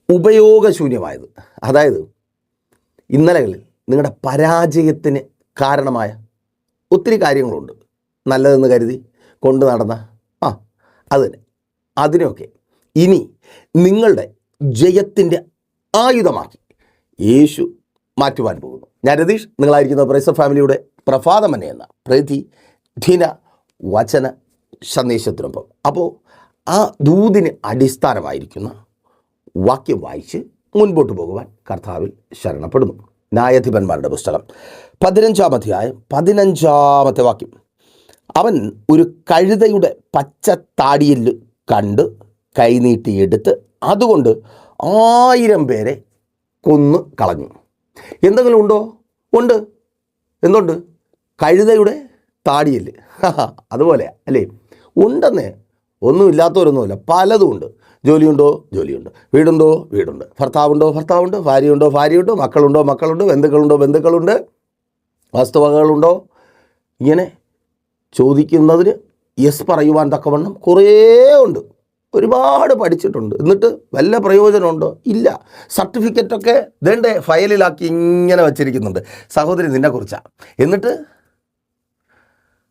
ഉപയോഗശൂന്യമായത്, അതായത് ഇന്നലകളിൽ നിങ്ങളുടെ പരാജയത്തിന് കാരണമായ ഒത്തിരി കാര്യങ്ങളുണ്ട്. നല്ലതെന്ന് കരുതി കൊണ്ട് നടന്ന അത് തന്നെ, അതിനെയൊക്കെ ഇനി നിങ്ങളുടെ ജയത്തിൻ്റെ ആയുധമാക്കി യേശു മാറ്റുവാൻ പോകുന്നു. ഞാൻ രതീഷ്, നിങ്ങളായിരിക്കുന്ന പ്രൈസ് ഫാമിലിയുടെ പ്രഭാതമന എന്ന പ്രതിദിന വചന സന്ദേശത്തിനൊപ്പം. അപ്പോൾ ആ ദൂതിന് അടിസ്ഥാനമായിരിക്കുന്ന വാക്യം വായിച്ച് മുൻപോട്ട് പോകുവാൻ കർത്താവിൽ ശരണപ്പെടുന്നു. ന്യായാധിപന്മാരുടെ പുസ്തകം 15-ാം അധ്യായം 15-ാമത്തെ വാക്യം. അവൻ ഒരു കഴുതയുടെ പച്ച താടിയിൽ കണ്ട് കൈനീട്ടിയെടുത്ത് അതുകൊണ്ട് 1000 പേരെ കൊന്നു കളഞ്ഞു. എന്തെങ്കിലും ഉണ്ടോ? ഉണ്ട്. എന്തുണ്ട്? കഴുതയുടെ താടിയിൽ. അതുപോലെ അല്ലേ? ഉണ്ടെന്നേ. ഒന്നുമില്ലാത്തവരൊന്നുമില്ല, പലതും ഉണ്ട്. ജോലിയുണ്ടോ? ജോലിയുണ്ട്. വീടുണ്ടോ? വീടുണ്ട്. ഭർത്താവുണ്ടോ? ഭർത്താവുണ്ട്. ഭാര്യയുണ്ടോ? ഭാര്യയുണ്ട്. മക്കളുണ്ടോ? മക്കളുണ്ട്. ബന്ധുക്കളുണ്ടോ? ബന്ധുക്കളുണ്ട്. വസ്തുവകകളുണ്ടോ? ഇങ്ങനെ ചോദിക്കുന്നതിന് യെസ് പറയുവാൻ തക്കവണ്ണം കുറേ ഉണ്ട്. ഒരുപാട് പഠിച്ചിട്ടുണ്ട്. എന്നിട്ട് വല്ല പ്രയോജനമുണ്ടോ? ഇല്ല. സർട്ടിഫിക്കറ്റൊക്കെ വേണ്ടേ ഫയലിലാക്കി ഇങ്ങനെ വച്ചിരിക്കുന്നുണ്ട്. സഹോദരി നിന്നെക്കുറിച്ചാണ്. എന്നിട്ട്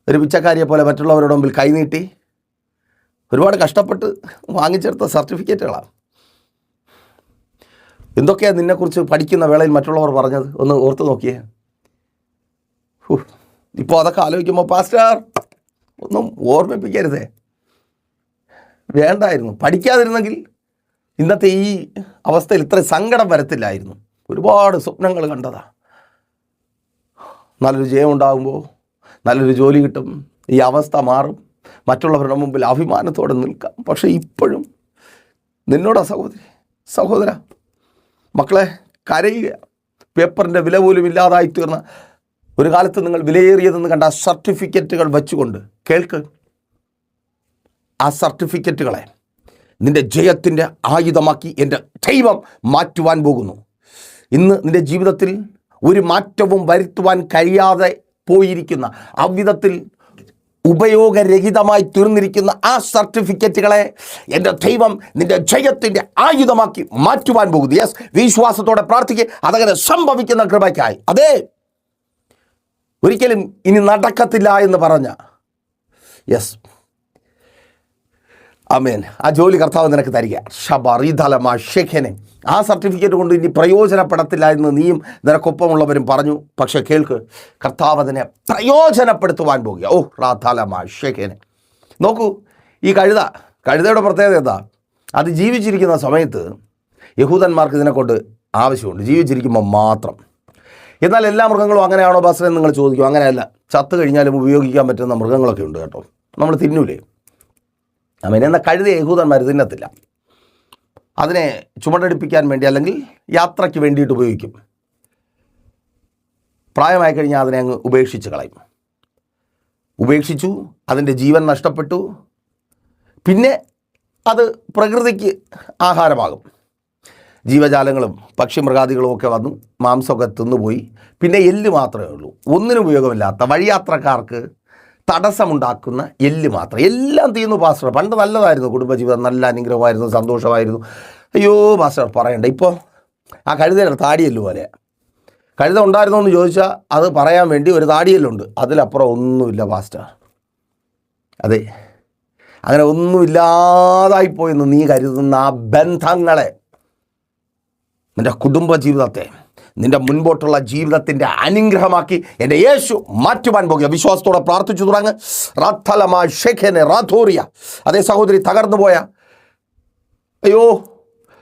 ഒരു പിച്ചക്കാരിയെ പോലെ മറ്റുള്ളവരുടെ മുമ്പിൽ കൈനീട്ടി ഒരുപാട് കഷ്ടപ്പെട്ട് വാങ്ങിച്ചെടുത്ത സർട്ടിഫിക്കറ്റുകളാണ്. എന്തൊക്കെയാണ് നിന്നെക്കുറിച്ച് പഠിക്കുന്ന വേളയിൽ മറ്റുള്ളവർ പറഞ്ഞത്? ഒന്ന് ഓർത്ത് നോക്കിയേ. ഇപ്പോൾ അതൊക്കെ ആലോചിക്കുമ്പോൾ പാസ്റ്റർ ഒന്നും ഓർമ്മിപ്പിക്കരുതേ, വേണ്ടായിരുന്നു. പഠിക്കാതിരുന്നെങ്കിൽ ഇന്നത്തെ ഈ അവസ്ഥയിൽ ഇത്ര സങ്കടം വരത്തില്ലായിരുന്നു. ഒരുപാട് സ്വപ്നങ്ങൾ കണ്ടതാണ്. നല്ലൊരു ജയം ഉണ്ടാകുമ്പോൾ നല്ലൊരു ജോലി കിട്ടും, ഈ അവസ്ഥ മാറും, മറ്റുള്ളവരുടെ മുമ്പിൽ അഭിമാനത്തോടെ നിൽക്കാം. പക്ഷേ ഇപ്പോഴും നിന്നോടാ സഹോദര മക്കളെ കരയുക. പേപ്പറിൻ്റെ വില പോലും ഇല്ലാതായി തീർന്ന ഒരു കാലത്ത് നിങ്ങൾ വിലയേറിയതെന്ന് കണ്ട സർട്ടിഫിക്കറ്റുകൾ വെച്ചുകൊണ്ട് കേൾക്ക്. ആ സർട്ടിഫിക്കറ്റുകളെ നിൻ്റെ ജയത്തിൻ്റെ ആയുധമാക്കി എൻ്റെ ദൈവം മാറ്റുവാൻ പോകുന്നു. ഇന്ന് നിൻ്റെ ജീവിതത്തിൽ ഒരു മാറ്റവും വരുത്തുവാൻ കഴിയാതെ പോയിരിക്കുന്ന, അവിധത്തിൽ ഉപയോഗരഹിതമായി തീർന്നിരിക്കുന്ന ആ സർട്ടിഫിക്കറ്റുകളെ എൻ്റെ ദൈവം നിൻ്റെ ജയത്തിൻ്റെ ആയുധമാക്കി മാറ്റുവാൻ പോകുന്നു. യെസ്, വിശ്വാസത്തോടെ പ്രാർത്ഥിക്കുക. അതങ്ങനെ സംഭവിക്കുന്ന കൃപയ്ക്കായി. അതേ, ഒരിക്കലും ഇനി നടക്കത്തില്ല എന്ന് പറഞ്ഞ യെസ്, ആമേൻ, ആ ജോലി കർത്താവ് നിനക്ക് തരിക. ഷബറിധലമാ ഷെഖനെ. ആ സർട്ടിഫിക്കറ്റ് കൊണ്ട് ഇനി പ്രയോജനപ്പെടത്തില്ല എന്ന് നീയും നിനക്കൊപ്പമുള്ളവരും പറഞ്ഞു. പക്ഷേ കേൾക്ക്, കർത്താവ് അതിനെ പ്രയോജനപ്പെടുത്തുവാൻ പോകുക. ഓ റാധലമാ ഷെഖനെ. നോക്കൂ, ഈ കഴുതയുടെ പ്രത്യേകത എന്താ? അത് ജീവിച്ചിരിക്കുന്ന സമയത്ത് യഹൂദന്മാർക്ക് ഇതിനെക്കൊണ്ട് ആവശ്യമുണ്ട്, ജീവിച്ചിരിക്കുമ്പോൾ മാത്രം. എന്നാൽ എല്ലാ മൃഗങ്ങളും അങ്ങനെയാണോ പാസ്റ്ററെ നിങ്ങൾ ചോദിക്കും? അങ്ങനെയല്ല. ചത്തു കഴിഞ്ഞാലും ഉപയോഗിക്കാൻ പറ്റുന്ന മൃഗങ്ങളൊക്കെ ഉണ്ട് കേട്ടോ. നമ്മൾ തിന്നൂലേ? എന്നാൽ കഴുത യഹൂദന്മാർ തിന്നത്തില്ല. അതിനെ ചുമടെടുപ്പിക്കാൻ വേണ്ടി അല്ലെങ്കിൽ യാത്രയ്ക്ക് വേണ്ടിയിട്ട് ഉപയോഗിക്കും. പ്രായമായി കഴിഞ്ഞാൽ അതിനെ അങ്ങ് ഉപേക്ഷിച്ച് കളയും. ഉപേക്ഷിച്ചു, അതിൻ്റെ ജീവൻ നഷ്ടപ്പെട്ടു. പിന്നെ അത് പ്രകൃതിക്ക് ആഹാരമാകും. ജീവജാലങ്ങളും പക്ഷിമൃഗാദികളും ഒക്കെ വന്നു മാംസമൊക്കെ തിന്നുപോയി. പിന്നെ എല്ല് മാത്രമേ ഉള്ളൂ. ഒന്നിനും ഉപയോഗമില്ലാത്ത വഴിയാത്രക്കാർക്ക് തടസ്സമുണ്ടാക്കുന്ന എല്ല് മാത്രം. എല്ലാം തീർന്നു പാസ്റ്റർ. പണ്ട് നല്ലതായിരുന്നു, കുടുംബജീവിതം നല്ല അനുഗ്രഹമായിരുന്നു, സന്തോഷമായിരുന്നു. അയ്യോ പാസ്റ്റർ പറയണ്ട. ഇപ്പോൾ ആ കഴുതയുടെ താടിയെല്ല് പോലെ. കഴുത ഉണ്ടായിരുന്നോ എന്ന് ചോദിച്ചാൽ അത് പറയാൻ വേണ്ടി ഒരു താടിയെല്ലുണ്ട്, അതിലപ്പുറം ഒന്നുമില്ല പാസ്റ്റർ. അതെ, അങ്ങനെ ഒന്നുമില്ലാതായിപ്പോയെന്ന് നീ കരുതുന്ന ആ ബന്ധങ്ങളെ, നിൻ്റെ കുടുംബജീവിതത്തെ, നിൻ്റെ മുൻപോട്ടുള്ള ജീവിതത്തിൻ്റെ അനുഗ്രഹമാക്കി എൻ്റെ യേശു മാറ്റുവാൻ പോകുക. വിശ്വാസത്തോടെ പ്രാർത്ഥിച്ചു തുടങ്ങ്. റാത്തലമാ ഷെഖനെ റാഥോറിയ. അതേ സഹോദരി, തകർന്നു പോയ, അയ്യോ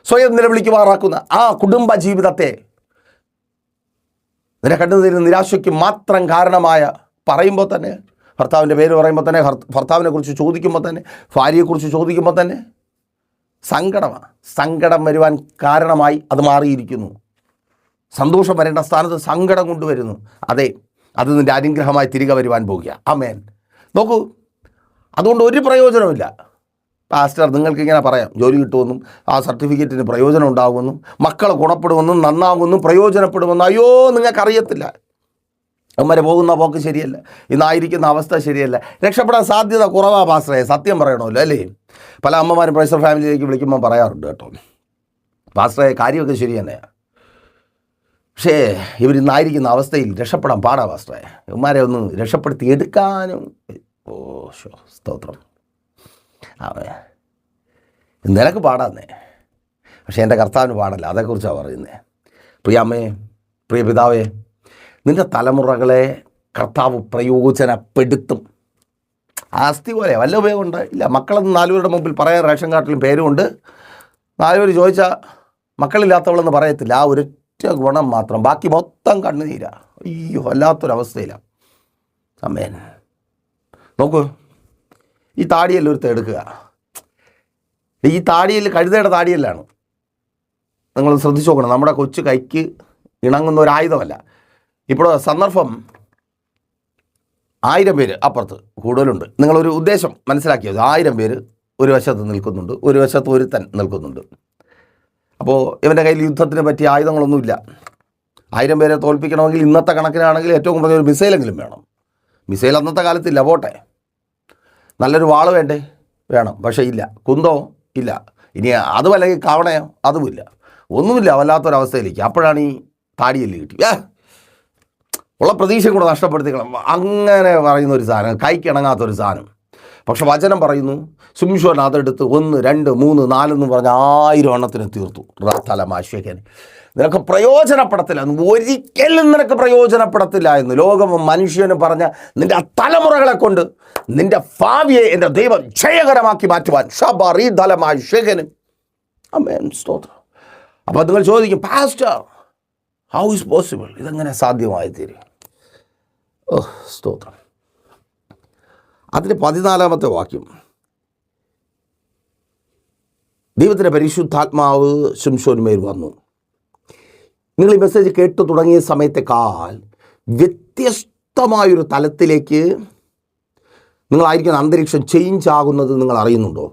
സ്വയം നിലവിളിക്കുമാറാക്കുന്ന ആ കുടുംബ ജീവിതത്തെ, നിന്നെ കണ്ടതിന് നിരാശയ്ക്ക് മാത്രം കാരണമായ, പറയുമ്പോൾ തന്നെ ഭർത്താവിൻ്റെ പേര് പറയുമ്പോൾ തന്നെ, ഭർത്താവിനെ കുറിച്ച് ചോദിക്കുമ്പോൾ തന്നെ, ഭാര്യയെക്കുറിച്ച് ചോദിക്കുമ്പോൾ തന്നെ സങ്കടമാണ്. സങ്കടം വരുവാൻ കാരണമായി അത് മാറിയിരിക്കുന്നു. സന്തോഷം വരേണ്ട സ്ഥാനത്ത് സങ്കടം കൊണ്ടുവരുന്നു. അതെ, അത് നിൻ്റെ അനുഗ്രഹമായി തിരികെ വരുവാൻ പോകുക. ആമേൻ. നോക്കൂ, അതുകൊണ്ട് ഒരു പ്രയോജനമില്ല. പാസ്റ്റർ നിങ്ങൾക്കിങ്ങനെ പറയാം, ജോലി കിട്ടുമെന്നും ആ സർട്ടിഫിക്കറ്റിന് പ്രയോജനം ഉണ്ടാകുമെന്നും മക്കൾ ഗുണപ്പെടുമെന്നും നന്നാകുമെന്നും പ്രയോജനപ്പെടുമെന്നും. അയ്യോ, നിങ്ങൾക്കറിയത്തില്ല. അമ്മരെ പോകുന്ന പോക്ക് ശരിയല്ല, ഇന്നായിരിക്കുന്ന അവസ്ഥ ശരിയല്ല, രക്ഷപ്പെടാൻ സാധ്യത കുറവാണ് പാസ്റ്ററെ. സത്യം പറയണമല്ലോ അല്ലേ? പല അമ്മമാരും പ്രൈസർ ഫാമിലിയിലേക്ക് വിളിക്കുമ്പോൾ പറയാറുണ്ട് കേട്ടോ, പാസ്റ്ററെ കാര്യമൊക്കെ ശരി തന്നെയാണ്, പക്ഷേ ഇവരിന്നായിരിക്കുന്ന അവസ്ഥയിൽ രക്ഷപ്പെടാൻ പാടാ പാസ്റ്ററെ. ഇവന്മാരെ ഒന്ന് രക്ഷപ്പെടുത്തി എടുക്കാനും സ്തോത്രം. നിനക്ക് പാടാന്നേ, പക്ഷേ എൻ്റെ കർത്താവിന് പാടല്ല. അതേക്കുറിച്ചാണ് പറയുന്നത്. പ്രിയ അമ്മേ, പ്രിയ പിതാവേ, നിൻ്റെ തലമുറകളെ കർത്താവ് പ്രയോജനപ്പെടുത്തും. ആസ്തി പോലെ വല്ല ഉപയോഗമുണ്ട് ഇല്ല. മക്കളെന്ന് 4 പേരുടെ മുമ്പിൽ പറയാൻ റേഷൻ കാർഡിലും പേരുമുണ്ട്. 4 പേര് ചോദിച്ചാൽ മക്കളില്ലാത്തവളെന്ന് പറയത്തില്ല. ആ ഒരൊറ്റ ഗുണം മാത്രം, ബാക്കി മൊത്തം കണ്ണുനീരാ. അയ്യോ, വല്ലാത്തൊരവസ്ഥയിലാണ്. അമ്മേൻ. നോക്കൂ, ഈ താടിയെല്ലാം ഒരുത്ത എടുക്കുക. ഈ താടിയിൽ കഴുതയുടെ താടിയെല്ലാണ്. നിങ്ങൾ ശ്രദ്ധിച്ചു നോക്കണം. നമ്മുടെ കൊച്ചു കൈക്ക് ഇണങ്ങുന്ന ഒരു ആയുധമല്ല. ഇപ്പോൾ സന്ദർഭം 1000 പേര് അപ്പുറത്ത് കൂടുതലുണ്ട്. നിങ്ങളൊരു ഉദ്ദേശം മനസ്സിലാക്കിയത്. 1000 പേര് ഒരു വശത്ത് നിൽക്കുന്നുണ്ട്, ഒരു വശത്ത് ഒരുത്തൻ നിൽക്കുന്നുണ്ട്. അപ്പോൾ ഇവൻ്റെ കയ്യിൽ യുദ്ധത്തിന് പറ്റിയ ആയുധങ്ങളൊന്നുമില്ല. 1000 പേരെ തോൽപ്പിക്കണമെങ്കിൽ ഇന്നത്തെ കണക്കിനാണെങ്കിൽ ഏറ്റവും കുറഞ്ഞ ഒരു മിസൈലെങ്കിലും വേണം. മിസൈൽ അന്നത്തെ കാലത്തില്ല, പോട്ടെ. നല്ലൊരു വാള് വേണ്ടേ? വേണം. പക്ഷേ ഇല്ല. കുന്തോ ഇല്ല. ഇനി അതും അല്ലെങ്കിൽ കവണയോ അതുമില്ല, ഒന്നുമില്ല. വല്ലാത്തൊരവസ്ഥയിലേക്ക്. അപ്പോഴാണ് ഈ താടിയല്ലേ കിട്ടി. ഉള്ള പ്രതീക്ഷ കൂടെ നഷ്ടപ്പെടുത്തിക്കണം. അങ്ങനെ പറയുന്ന ഒരു സാധനം, കൈക്കിണങ്ങാത്തൊരു സാധനം. പക്ഷെ വചനം പറയുന്നു, സുംശോൻ അതെടുത്ത് 1, 2, 3, 4 എന്ന് പറഞ്ഞ 1000 എണ്ണത്തിന് തീർത്തു. തലമാശേഖൻ നിനക്ക് പ്രയോജനപ്പെടത്തില്ല, ഒരിക്കലും നിനക്ക് പ്രയോജനപ്പെടത്തില്ല എന്ന് ലോകം മനുഷ്യന് പറഞ്ഞ നിൻ്റെ തലമുറകളെ കൊണ്ട് നിൻ്റെ ഭാവിയെ എൻ്റെ ദൈവം ജയകരമാക്കി മാറ്റുവാൻ ഷബറി തലമാശേഖനും. ആമേൻ, സ്തോത്രം. അപ്പോൾ നിങ്ങൾ ചോദിക്കും, പാസ്റ്റർ, ഹൗ ഈസ് പോസിബിൾ? ഇതെങ്ങനെ സാധ്യമായി തീരും? സ്തോത്രം. അതിൻ്റെ 14-ാമത്തെ വാക്യം, ദൈവത്തിൻ്റെ പരിശുദ്ധാത്മാവ് ശിംശോന്മേൽ വന്നു. നിങ്ങൾ ഈ മെസ്സേജ് കേട്ടു തുടങ്ങിയ സമയത്തേക്കാൾ വ്യത്യസ്തമായൊരു തലത്തിലേക്ക് നിങ്ങളായിരിക്കുന്ന അന്തരീക്ഷം ചേഞ്ച് ആകുന്നത് നിങ്ങൾ അറിയുന്നുണ്ടോ?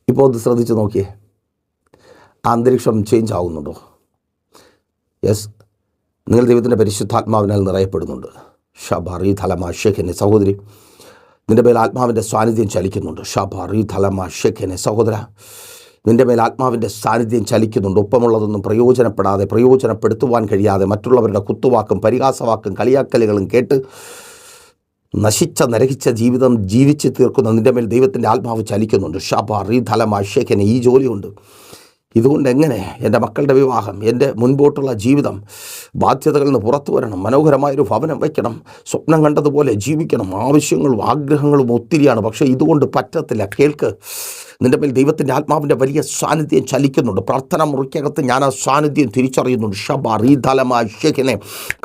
ഇപ്പോൾ അത് ശ്രദ്ധിച്ച് നോക്കിയേ. ആ അന്തരീക്ഷം ചേഞ്ച് ആകുന്നുണ്ടോ? യെസ്, നിങ്ങൾ ദൈവത്തിൻ്റെ പരിശുദ്ധാത്മാവിനാൽ നിറയപ്പെടുന്നുണ്ട്. ഷബറി ധലമാശേഖനെ സഹോദരി, നിൻ്റെ മേൽ ആത്മാവിൻ്റെ സാന്നിധ്യം ചലിക്കുന്നുണ്ട്. ഷബറി ധലമാശേഖനെ സഹോദര, നിൻ്റെ മേൽ ആത്മാവിൻ്റെ സാന്നിധ്യം ചലിക്കുന്നുണ്ട്. ഒപ്പമുള്ളതൊന്നും പ്രയോജനപ്പെടാതെ, പ്രയോജനപ്പെടുത്തുവാൻ കഴിയാതെ, മറ്റുള്ളവരുടെ കുത്തുവാക്കും പരിഹാസവാക്കും കളിയാക്കലുകളും കേട്ട് നരകിച്ച ജീവിതം ജീവിച്ച് തീർക്കുന്ന നിൻ്റെ മേൽ ദൈവത്തിൻ്റെ ആത്മാവ് ചലിക്കുന്നുണ്ട്. ഷബറി ധലമാശേഖനെ, ഈ ജോലിയുണ്ട്. ഇതുകൊണ്ട് എങ്ങനെ എൻ്റെ മക്കളുടെ വിവാഹം, എൻ്റെ മുൻപോട്ടുള്ള ജീവിതം, ബാധ്യതകളിൽ നിന്ന് പുറത്തു വരണം, മനോഹരമായൊരു ഭവനം വയ്ക്കണം, സ്വപ്നം കണ്ടതുപോലെ ജീവിക്കണം. ആവശ്യങ്ങളും ആഗ്രഹങ്ങളും ഒത്തിരിയാണ്, പക്ഷേ ഇതുകൊണ്ട് പറ്റത്തില്ല. കേൾക്ക്, നിൻ്റെ മേൽ ദൈവത്തിൻ്റെ ആത്മാവിൻ്റെ വലിയ സാന്നിധ്യം ചലിക്കുന്നുണ്ട്. പ്രാർത്ഥന മുറിക്കകത്ത് ഞാൻ ആ സാന്നിധ്യം തിരിച്ചറിയുന്നുണ്ട്. ഷബറീതലമാശേഖനെ,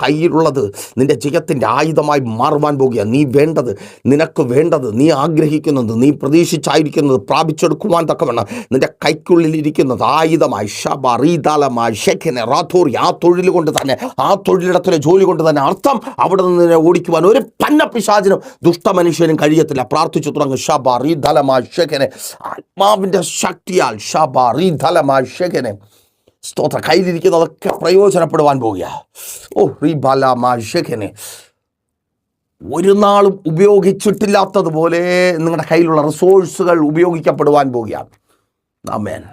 കയ്യിലുള്ളത് നിൻ്റെ ജയത്തിൻ്റെ ആയുധമായി മാറുവാൻ പോകുക. നീ വേണ്ടത്, നിനക്ക് വേണ്ടത്, നീ ആഗ്രഹിക്കുന്നത്, നീ പ്രതീക്ഷിച്ചായിരിക്കുന്നത് പ്രാപിച്ചെടുക്കുവാൻ തക്കവണ്ണം നിൻ്റെ കൈക്കുള്ളിലിരിക്കുന്നത് ആയുധമായി ഷബറീതലമാശേഖനെ റാഥോറി. ആ തൊഴിൽ കൊണ്ട് തന്നെ, ആ തൊഴിലിടത്തിലെ ജോലി കൊണ്ട് തന്നെ അർത്ഥം അവിടെ നിന്ന് ഓടിക്കുവാൻ ഒരു പന്നപ്പിശാചിനും ദുഷ്ടമനുഷ്യനും കഴിയത്തില്ല. പ്രാർത്ഥിച്ചു തുടങ്ങും. ഷബറീതലമാശേഖനെ, ആത്മാവിൻ്റെ ശക്തിയാൽ ഷബറീതലമാശേഖനെ സ്തോത്ര, കയ്യിലിരിക്കുന്നതൊക്കെ പ്രയോജനപ്പെടുവാൻ പോകുക. റീബലമാശേഖനെ, ഒരു നാളും ഉപയോഗിച്ചിട്ടില്ലാത്തതുപോലെ നിങ്ങളുടെ കയ്യിലുള്ള റിസോഴ്സുകൾ ഉപയോഗിക്കപ്പെടുവാൻ പോകുകയാണ്. ആമേൻ,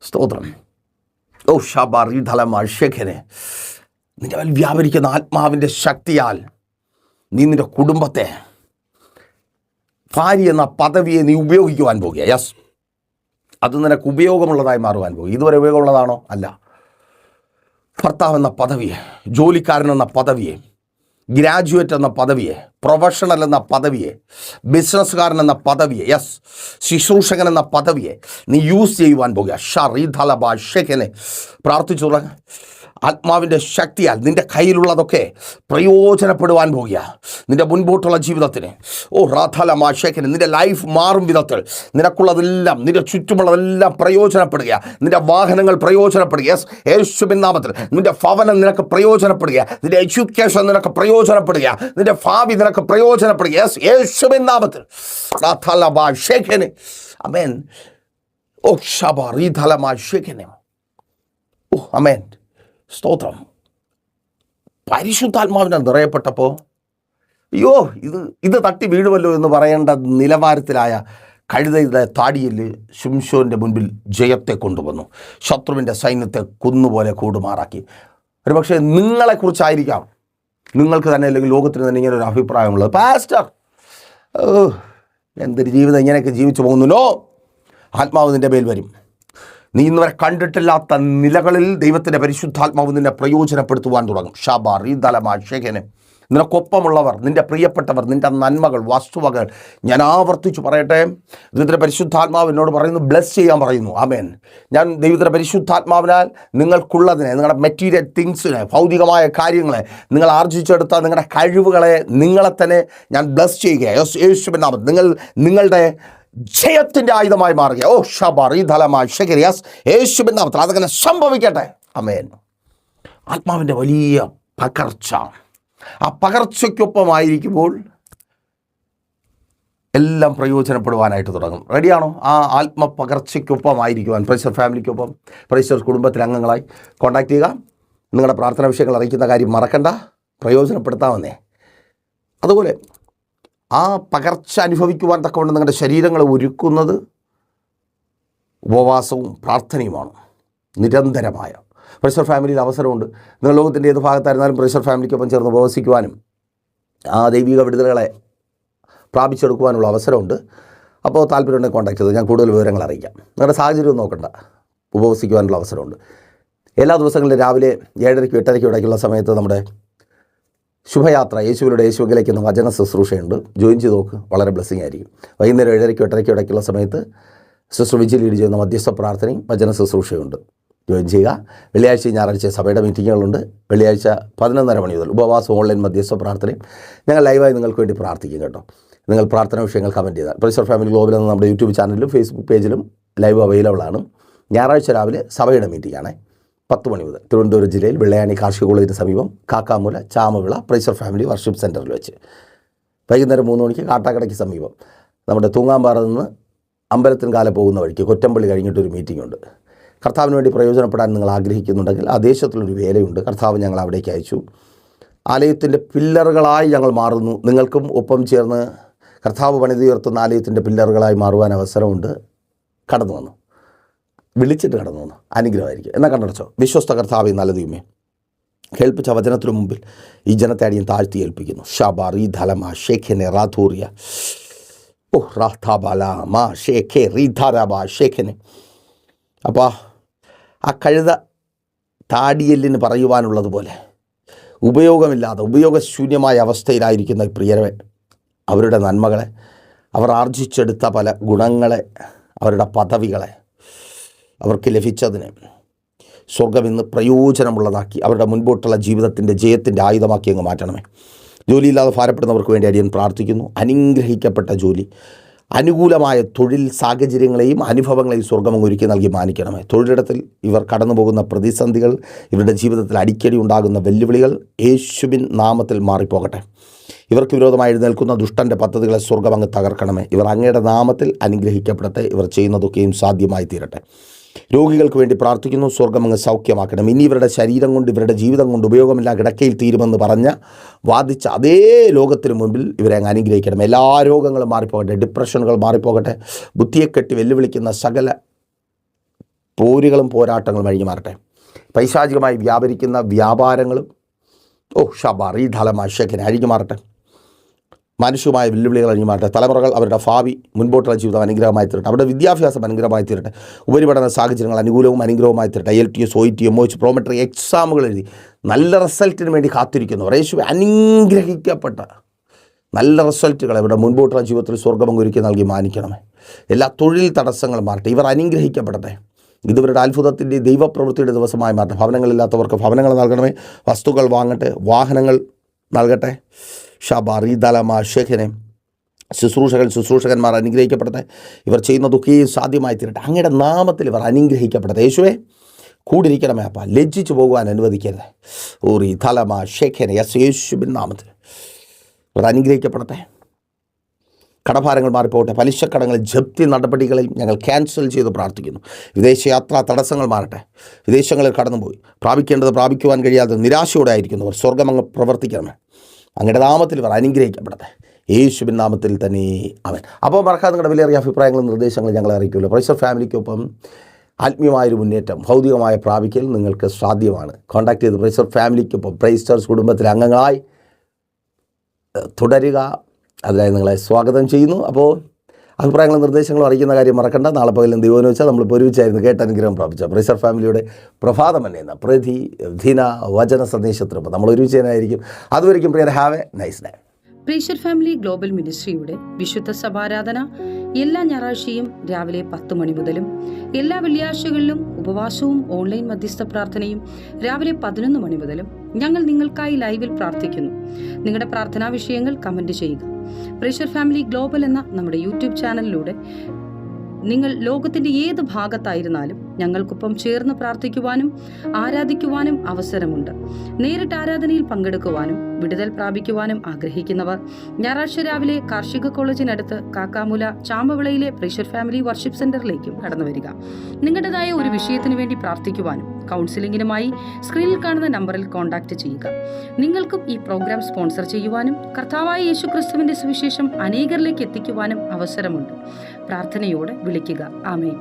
സ്തോത്രം. ഷബറീതലമാശേഖനെ, നിന്റെ മേൽ വ്യാപരിക്കുന്ന ആത്മാവിൻ്റെ ശക്തിയാൽ നീ നിന്റെ കുടുംബത്തെ, ഭാര്യ എന്ന പദവിയെ നീ ഉപയോഗിക്കുവാൻ പോകുക. യെസ്, അത് നിനക്ക് ഉപയോഗമുള്ളതായി മാറുവാൻ പോകും. ഇതുവരെ ഉപയോഗമുള്ളതാണോ? അല്ല. ഭർത്താവ് എന്ന പദവിയെ, ജോലിക്കാരൻ എന്ന പദവിയെ, ഗ്രാജുവേറ്റ് എന്ന പദവിയെ, പ്രൊഫഷണൽ എന്ന പദവിയെ, ബിസിനസ്സുകാരൻ എന്ന പദവിയെ, യെസ്, ശുശ്രൂഷകൻ എന്ന പദവിയെ നീ യൂസ് ചെയ്യുവാൻ പോകുക. ഷറീതലമാശേഖനെ, പ്രാർത്ഥിച്ചു തുടങ്ങ. ആത്മാവിൻ്റെ ശക്തിയാൽ നിൻ്റെ കയ്യിലുള്ളതൊക്കെ പ്രയോജനപ്പെടുവാൻ പോകുക നിൻ്റെ മുൻപോട്ടുള്ള ജീവിതത്തിന്. റാഥലമാശേഖനെ, നിൻ്റെ ലൈഫ് മാറും വിധത്തിൽ നിനക്കുള്ളതെല്ലാം, നിൻ്റെ ചുറ്റുമുള്ളതെല്ലാം പ്രയോജനപ്പെടുക. നിൻ്റെ വാഹനങ്ങൾ പ്രയോജനപ്പെടുക. യെസ്, യേശുവിൻ നാമത്തിൽ. നിൻ്റെ ഭവനം നിനക്ക് പ്രയോജനപ്പെടുക. നിൻ്റെ എഡ്യൂക്കേഷൻ നിനക്ക് പ്രയോജനപ്പെടുക. നിൻ്റെ ഭാവി നിനക്ക് പ്രയോജനപ്പെടുക. യെസ്, യേശുവിൻ നാമത്തിൽ. റാഥലമാശേഖനെ, ആമേൻ. ഷബറീതലമാശേഖനെ, ആമേൻ, സ്തോത്രം. പരിശുദ്ധാത്മാവിനെ നിറയപ്പെട്ടപ്പോൾ ഇത് തട്ടി വീഴുമല്ലോ എന്ന് പറയേണ്ട നിലവാരത്തിലായ കഴുതയുടെ താടിയിൽ ശിംശോൻ്റെ മുൻപിൽ ജയത്തെ കൊണ്ടുവന്നു, ശത്രുവിൻ്റെ സൈന്യത്തെ കുന്നുപോലെ കൂടുമാറാക്കി. ഒരു പക്ഷേ നിങ്ങളെക്കുറിച്ചായിരിക്കാം, നിങ്ങൾക്ക് തന്നെ അല്ലെങ്കിൽ ലോകത്തിന് തന്നെ ഇങ്ങനെ ഒരു അഭിപ്രായമുള്ളത്, പാസ്റ്റർ എന്തൊരു ജീവിതം ഇങ്ങനെയൊക്കെ ജീവിച്ചു പോകുന്നുണ്ടോ. ആത്മാവ് നിൻ്റെ മേൽ വരും. നീ ഇന്നുവരെ കണ്ടിട്ടില്ലാത്ത നിലകളിൽ ദൈവത്തിൻ്റെ പരിശുദ്ധാത്മാവ് നിന്നെ പ്രയോജനപ്പെടുത്തുവാൻ തുടങ്ങും. ഷാബാർ ഈ ദലമാ ഷേഖനെ, നിനക്കൊപ്പമുള്ളവർ, നിൻ്റെ പ്രിയപ്പെട്ടവർ, നിൻ്റെ നന്മകൾ, വസ്തുവകൾ, ഞാൻ ആവർത്തിച്ച് പറയട്ടെ, ദൈവത്തിൻ്റെ പരിശുദ്ധാത്മാവ് എന്നോട് പറയുന്നു, ബ്ലെസ് ചെയ്യാൻ പറയുന്നു. ആമേൻ. ഞാൻ ദൈവത്തിൻ്റെ പരിശുദ്ധാത്മാവിനാൽ നിങ്ങൾക്കുള്ളതിനെ, നിങ്ങളുടെ മെറ്റീരിയൽ തിങ്സിനെ, ഭൗതികമായ കാര്യങ്ങളെ, നിങ്ങൾ ആർജിച്ചെടുത്ത നിങ്ങളുടെ കഴിവുകളെ, നിങ്ങളെ തന്നെ ഞാൻ ബ്ലെസ് ചെയ്യുക. യേശുവിൻ നാമത്തിൽ നിങ്ങളുടെ ജയത്തിൻ്റെ ആയുധമായി മാറുക. ഓ ഷബാർ ഈ ധലമായി ഷെഖരിയാസ്, യേശുവിൻ നാമത്തിൽ അതങ്ങനെ സംഭവിക്കട്ടെ. ആമേൻ. ആത്മാവിൻ്റെ വലിയ പകർച്ച, ആ പകർച്ചയ്ക്കൊപ്പമായിരിക്കുമ്പോൾ എല്ലാം പ്രയോജനപ്പെടുവാനായിട്ട് തുടങ്ങും. റെഡിയാണോ? ആ ആത്മപകർച്ചയ്ക്കൊപ്പമായിരിക്കുവാൻ പ്രൈസർ ഫാമിലിക്കൊപ്പം, പ്രൈസർ കുടുംബത്തിലെ അംഗങ്ങളായി കോൺടാക്ട് ചെയ്യുക. നിങ്ങളുടെ പ്രാർത്ഥനാ വിഷയങ്ങൾ അറിയിക്കുന്ന കാര്യം മറക്കണ്ട, പ്രയോജനപ്പെടുത്താമെന്നേ. അതുപോലെ ആ പകർച്ച അനുഭവിക്കുവാൻ തക്കവണ്ണം നിങ്ങളുടെ ശരീരങ്ങളെ ഒരുക്കുന്നത് ഉപവാസവും പ്രാർത്ഥനയുമാണ്, നിരന്തരമായ. പ്രൈസർ ഫാമിലിയിൽ അവസരമുണ്ട്. നിങ്ങൾ ലോകത്തിൻ്റെ ഏത് ഭാഗത്തായിരുന്നാലും പ്രൈസർ ഫാമിലിക്കൊപ്പം ചേർന്ന് ഉപവസിക്കുവാനും ആ ദൈവിക വിടുതലുകളെ പ്രാപിച്ചെടുക്കുവാനുള്ള അവസരമുണ്ട്. അപ്പോൾ താല്പര്യമുണ്ടെങ്കിൽ കോൺടാക്ട് ചെയ്ത് ഞാൻ കൂടുതൽ വിവരങ്ങൾ അറിയിക്കാം. നിങ്ങളുടെ സാഹചര്യം നോക്കണ്ട, ഉപവസിക്കുവാനുള്ള അവസരമുണ്ട്. എല്ലാ ദിവസങ്ങളിലും രാവിലെ 7:30 8:30 ഇടയ്ക്കുള്ള സമയത്ത് നമ്മുടെ ശുഭയാത്ര യേശുവിലൂടെ യേശുവിലേക്ക് എന്ന വചന ശുശ്രൂഷയുണ്ട്. ജോയിൻ ചെയ്ത് നോക്ക്, വളരെ ബ്ലെസ്സിങ് ആയിരിക്കും. വൈകുന്നേരം 7:30 8:30 ഇടയ്ക്കുള്ള സമയത്ത് സിസ്റ്റർ വിജി ലീഡ് ചെയ്യുന്ന മധ്യസ്ഥ പ്രാർത്ഥനയും വചന ശുശ്രൂഷയുണ്ട്. ജോയിൻ ചെയ്യുക. വെള്ളിയാഴ്ച ഞായറാഴ്ച സഭയുടെ മീറ്റിങ്ങുകളുണ്ട്. വെള്ളിയാഴ്ച 11:30 മണി മുതൽ ഉപവാസം ഓൺലൈൻ മധ്യസ്ഥ പ്രാർത്ഥനയും ഞങ്ങൾ ലൈവായി നിങ്ങൾക്ക് വേണ്ടി പ്രാർത്ഥിക്കും കേട്ടോ. നിങ്ങൾ പ്രാർത്ഥന വിഷയങ്ങൾ കമൻറ്റ് ചെയ്താൽ പ്രൈസർ ഫാമിലി ഗ്ലോബൽ എന്ന നമ്മുടെ യൂട്യൂബ് ചാനലിലും ഫേസ്ബുക്ക് പേജിലും ലൈവ് അവൈലബിൾ ആണ്. ഞായറാഴ്ച രാവിലെ സഭയുടെ മീറ്റിംഗാണ് 10 മണി മുതൽ തിരുവനന്തപുരം ജില്ലയിൽ വെള്ളയാണി കാർഷിക കോളേജിന് സമീപം കാക്കാമൂല ചാമവിള പ്രൈസർ ഫാമിലി വർഷിപ്പ് സെൻറ്ററിൽ വെച്ച്. വൈകുന്നേരം 3 മണിക്ക് കാട്ടാക്കടയ്ക്ക് സമീപം നമ്മുടെ തൂങ്ങാമ്പാറ നിന്ന് അമ്പലത്തിന് കാലം പോകുന്ന വഴിക്ക് കൊറ്റമ്പള്ളി കഴിഞ്ഞിട്ടൊരു മീറ്റിംഗ് ഉണ്ട്. കർത്താവിന് വേണ്ടി പ്രയോജനപ്പെടാൻ നിങ്ങൾ ആഗ്രഹിക്കുന്നുണ്ടെങ്കിൽ ആ ദേശത്തുള്ളൊരു വേലയുണ്ട്. കർത്താവ് ഞങ്ങൾ അവിടേക്ക് അയച്ചു. ആലയത്തിൻ്റെ പില്ലറുകളായി ഞങ്ങൾ മാറുന്നു. നിങ്ങൾക്കും ഒപ്പം ചേർന്ന് കർത്താവ് പണിതുയർത്തുന്ന ആലയത്തിൻ്റെ പില്ലറുകളായി മാറുവാൻ അവസരമുണ്ട്. കടന്നു വന്നു, വിളിച്ചിട്ട് കടന്നു വന്നു, അനുഗ്രഹമായിരിക്കും. എന്നാൽ കണ്ടടച്ചോ. വിശ്വസ്ത കർത്താവെ നല്ല ദൈവമേ, കേൾപ്പിച്ച വചനത്തിനു മുമ്പിൽ ഈ ജനത്തെ അടിയൻ താഴ്ത്തി ഏൽപ്പിക്കുന്നു. ഷാബാർ ഈ ധലമ ഷേഖനെ റാഥൂറിയ ഓ റാഥാബാല മാ ഷേഖെ റീധാരാബ ഷേഖനെ. അപ്പോൾ ആ കഴുത താടിയെല്ലിന് പറയുവാനുള്ളതുപോലെ ഉപയോഗമില്ലാതെ ഉപയോഗശൂന്യമായ അവസ്ഥയിലായിരിക്കുന്ന പ്രിയരെ, അവരുടെ നന്മകളെ, അവർ ആർജിച്ചെടുത്ത പല ഗുണങ്ങളെ, അവരുടെ പദവികളെ, അവർക്ക് ലഭിച്ചതിനെ സ്വർഗം ഇന്ന് പ്രയോജനമുള്ളതാക്കി അവരുടെ മുൻപോട്ടുള്ള ജീവിതത്തിൻ്റെ ജയത്തിൻ്റെ ആയുധമാക്കി അങ്ങ് മാറ്റണമേ. ജോലിയില്ലാതെ ഭാരപ്പെടുന്നവർക്ക് വേണ്ടി അടിയൻ പ്രാർത്ഥിക്കുന്നു. അനുഗ്രഹിക്കപ്പെട്ട ജോലി, അനുകൂലമായ തൊഴിൽ സാഹചര്യങ്ങളെയും അനുഭവങ്ങളെയും സ്വർഗം അങ്ങ് ഒരുക്കി നൽകി മാനിക്കണമേ. തൊഴിലിടത്തിൽ ഇവർ കടന്നു പോകുന്ന പ്രതിസന്ധികൾ, ഇവരുടെ ജീവിതത്തിൽ അടിക്കടി ഉണ്ടാകുന്ന വെല്ലുവിളികൾ യേശുവിൻ നാമത്തിൽ മാറിപ്പോകട്ടെ. ഇവർക്ക് വിരോധമായി എഴുന്നേൽക്കുന്ന ദുഷ്ടൻ്റെ പദ്ധതികളെ സ്വർഗം അങ്ങ് തകർക്കണമേ. ഇവർ അങ്ങയുടെ നാമത്തിൽ അനുഗ്രഹിക്കപ്പെടട്ടെ. ഇവർ ചെയ്യുന്നതൊക്കെയും സാധ്യമായി തീരട്ടെ. രോഗികൾക്ക് വേണ്ടി പ്രാർത്ഥിക്കുന്നു. സ്വർഗം അങ്ങ് സൗഖ്യമാക്കണം. ഇനി ഇവരുടെ ശരീരം കൊണ്ട്, ഇവരുടെ ജീവിതം കൊണ്ട് ഉപയോഗമില്ല കിടക്കയിൽ തീരുമെന്ന് വാദിച്ച അതേ ലോകത്തിന് മുൻപിൽ ഇവരെ അങ്ങ് അനുഗ്രഹിക്കണം. എല്ലാ രോഗങ്ങളും മാറിപ്പോകട്ടെ. ഡിപ്രഷനുകൾ മാറിപ്പോകട്ടെ. ബുദ്ധിയെ കെട്ടി വെല്ലുവിളിക്കുന്ന സകല പോരുകളും പോരാട്ടങ്ങളും അഴിഞ്ഞു മാറട്ടെ. പൈശാചികമായി വ്യാപരിക്കുന്ന വ്യാപാരങ്ങളും ഷബാർ ഈ ധലമാശേഖനെ അഴിഞ്ഞു മാറട്ടെ. മാനുഷികമായ വെല്ലുവിളികൾ അഴിഞ്ഞു മാറട്ടെ. തലമുറകൾ അവരുടെ ഭാവി മുൻപോട്ടുള്ള ജീവിതം അനുഗ്രഹമായി തീരട്ടെ. അവരുടെ വിദ്യാഭ്യാസം അനുഗ്രഹമായി തീരട്ടെ. ഉപരിപഠന സാഹചര്യങ്ങൾ അനുകൂലവും അനുഗ്രഹമായി തീരട്ടെ. IELTS, OET, MOH, പ്രോമെട്രിക് എക്സാമുകൾ എഴുതി നല്ല റിസൾട്ടിന് വേണ്ടി കാത്തിരിക്കുന്നവർ, യേശു അനുഗ്രഹിക്കപ്പെട്ട നല്ല റിസൾട്ടുകൾ ഇവിടെ മുൻപോട്ടുള്ള ജീവിതത്തിൽ സ്വർഗ്ഗം ഒരുക്കി നൽകി മാനിക്കണമേ. എല്ലാ തൊഴിൽ തടസ്സങ്ങളും മാറട്ടെ. ഇവർ അനുഗ്രഹിക്കപ്പെടട്ടെ. ഇതുവരുടെ അത്ഭുതത്തിൻ്റെ ദൈവപ്രവൃത്തിയുടെ ദിവസമായി മാറട്ടെ. ഭവനങ്ങളില്ലാത്തവർക്ക് ഭവനങ്ങൾ നൽകണമേ. വസ്തുക്കൾ വാങ്ങട്ടെ. വാഹനങ്ങൾ നൽകട്ടെ. ഷബാർ ഈ ദലമ ഷേഖനെ. ശുശ്രൂഷകന്മാർ അനുഗ്രഹിക്കപ്പെടട്ടെ. ഇവർ ചെയ്യുന്നതൊക്കെയും സാധ്യമായി തീരട്ടെ. അങ്ങയുടെ നാമത്തിൽ ഇവർ അനുഗ്രഹിക്കപ്പെടട്ടെ. യേശുവേ കൂടിരിക്കണമേ അപ്പ. ലജ്ജിച്ചു പോകുവാൻ അനുവദിക്കരുത്. ഓറി ധലമ ഷേഖനെ. യേശുവിൻ നാമത്തിൽ ഇവർ അനുഗ്രഹിക്കപ്പെടട്ടെ. കടഭാരങ്ങൾ മാറിപ്പോകട്ടെ. പലിശക്കടങ്ങൾ ജപ്തി നടപടികളെയും ഞങ്ങൾ ക്യാൻസൽ ചെയ്ത് പ്രാർത്ഥിക്കുന്നു. വിദേശയാത്രാ തടസ്സങ്ങൾ മാറട്ടെ. വിദേശങ്ങളിൽ കടന്നുപോയി പ്രാപിക്കേണ്ടത് പ്രാപിക്കുവാൻ കഴിയാതെ നിരാശയോടെ ആയിരിക്കുന്നവർ സ്വർഗ്ഗം അങ്ങ് പ്രവർത്തിക്കണമേ. അങ്ങയുടെ നാമത്തിൽ ഇവർ അനുഗ്രഹിക്കപ്പെടട്ടെ. യേശുവിൻ നാമത്തിൽ തന്നെ അവൻ. അപ്പോൾ മറക്കാതെ നിങ്ങളുടെ വിലയേറിയ അഭിപ്രായങ്ങളും നിർദ്ദേശങ്ങളും ഞങ്ങളെ അറിയിക്കുമല്ലോ. പ്രൈസർ ഫാമിലിക്കൊപ്പം ആത്മീയമായൊരു മുന്നേറ്റം, ഭൗതികമായ പ്രാപിക്കൽ നിങ്ങൾക്ക് സാധ്യമാണ്. കോൺടാക്ട് ചെയ്ത് പ്രൈസർ ഫാമിലിക്കൊപ്പം പ്രൈസ്റ്റേഴ്സ് കുടുംബത്തിലെ അംഗങ്ങളായി തുടരുക. അതിനായി നിങ്ങളെ സ്വാഗതം ചെയ്യുന്നു. അപ്പോൾ അഭിപ്രായങ്ങളും നിർദ്ദേശങ്ങളും അറിയിക്കുന്ന കാര്യം മറക്കണ്ട. നാളെ പകലും ദൈവം വെച്ചാൽ നമ്മളിപ്പോൾ ഒരുമിച്ചായിരുന്നു കേട്ട അനുഗ്രഹം പ്രാപിച്ച പ്രൈസർ ഫാമിലിയുടെ പ്രഭാതം എന്ന പ്രതിദിന വചന സന്ദേശത്തിനൊപ്പം നമ്മൾ ഒരുമിച്ചായിരിക്കും. അതുവരെയും പ്രിയർ, have a nice day. Praiser Family Global മിനിസ്ട്രിയുടെ വിശുദ്ധ സഭാരാധന എല്ലാ ഞായറാഴ്ചയും രാവിലെ 10 മണി മുതലും എല്ലാ വെള്ളിയാഴ്ചകളിലും ഉപവാസവും ഓൺലൈൻ മധ്യസ്ഥ പ്രാർത്ഥനയും രാവിലെ 11 മണി മുതലും ഞങ്ങൾ നിങ്ങൾക്കായി ലൈവിൽ പ്രാർത്ഥിക്കുന്നു. നിങ്ങളുടെ പ്രാർത്ഥനാ വിഷയങ്ങൾ കമന്റ് ചെയ്യുക. പ്രൈസർ ഫാമിലി ഗ്ലോബൽ എന്ന നമ്മുടെ യൂട്യൂബ് ചാനലിലൂടെ നിങ്ങൾ ലോകത്തിന്റെ ഏത് ഭാഗത്തായിരുന്നാലും ഞങ്ങൾക്കൊപ്പം ചേർന്ന് പ്രാർത്ഥിക്കുവാനും ആരാധിക്കുവാനും അവസരമുണ്ട്. നേരിട്ട് ആരാധനയിൽ പങ്കെടുക്കുവാനും വിടുതൽ പ്രാപിക്കുവാനും ആഗ്രഹിക്കുന്നവർ ഞായറാഴ്ച രാവിലെ കാർഷിക കോളേജിനടുത്ത് കാക്കാമുല ചാമ്പവിളയിലെ പ്രൈസർ ഫാമിലി വർഷിപ്പ് സെന്ററിലേക്കും കടന്നു വരിക. നിങ്ങളുടേതായ ഒരു വിഷയത്തിനു വേണ്ടി പ്രാർത്ഥിക്കുവാനും കൗൺസിലിംഗിനുമായി സ്ക്രീനിൽ കാണുന്ന നമ്പറിൽ കോൺടാക്ട് ചെയ്യുക. നിങ്ങൾക്കും ഈ പ്രോഗ്രാം സ്പോൺസർ ചെയ്യുവാനും കർത്താവായ യേശുക്രിസ്തുവിന്റെ സുവിശേഷം അനേകരിലേക്ക് എത്തിക്കുവാനും അവസരമുണ്ട്. പ്രാർത്ഥനയോടെ വിളിക്കുക. ആമേൻ.